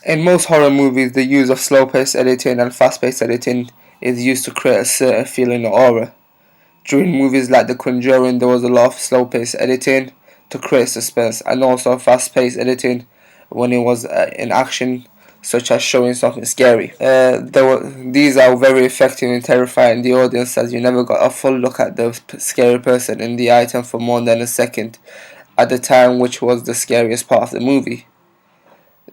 In most horror movies, the use of slow-paced editing and fast-paced editing is used to create a certain feeling of aura. During movies like The Conjuring, there was a lot of slow-paced editing to create suspense, and also fast-paced editing when it was in action, such as showing something scary. These are very effective in terrifying the audience, as you never got a full look at the scary person in the item for more than a second at the time, which was the scariest part of the movie.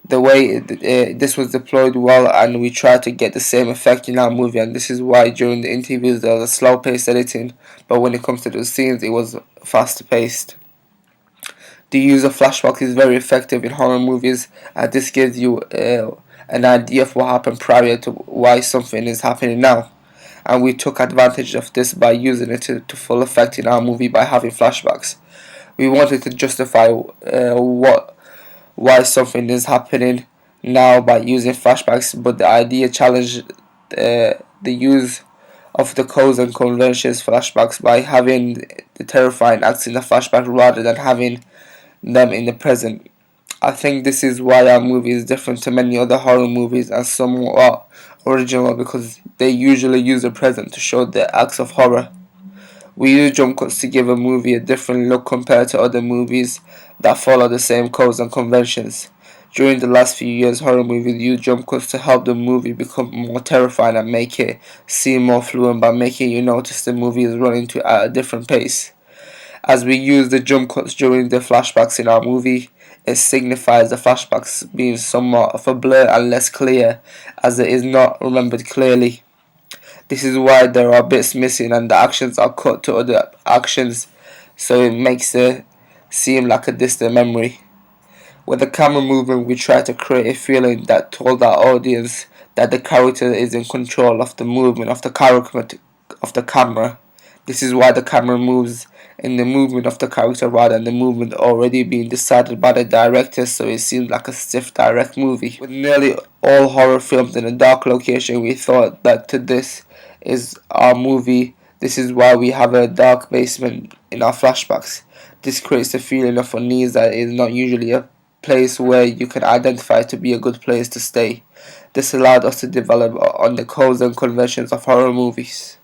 The way this was deployed well, and we tried to get the same effect in our movie, and this is why during the interviews there was a slow paced editing, but when it comes to the scenes it was faster paced. The use of flashbacks is very effective in horror movies, as this gives you an idea of what happened prior to why something is happening now, and we took advantage of this by using it to full effect in our movie by having flashbacks. We wanted to justify why something is happening now by using flashbacks, but the idea challenged the use of the codes and conventions flashbacks by having the terrifying acts in the flashback rather than having them in the present. I think this is why our movie is different to many other horror movies and somewhat original, because they usually use the present to show the acts of horror. We use jump cuts to give a movie a different look compared to other movies that follow the same codes and conventions. During the last few years, horror movies use jump cuts to help the movie become more terrifying and make it seem more fluent by making you notice the movie is running at a different pace. As we use the jump cuts during the flashbacks in our movie, it signifies the flashbacks being somewhat of a blur and less clear, as it is not remembered clearly. This is why there are bits missing and the actions are cut to other actions, so it makes it seem like a distant memory. With the camera movement, we try to create a feeling that told our audience that the character is in control of the movement of the character of the camera. This is why the camera moves in the movement of the character rather than the movement already being decided by the director, so it seems like a stiff direct movie. With nearly all horror filmed in a dark location, we thought that to this is our movie. This is why we have a dark basement in our flashbacks. This creates a feeling of unease that is not usually a place where you can identify to be a good place to stay. This allowed us to develop on the codes and conventions of horror movies.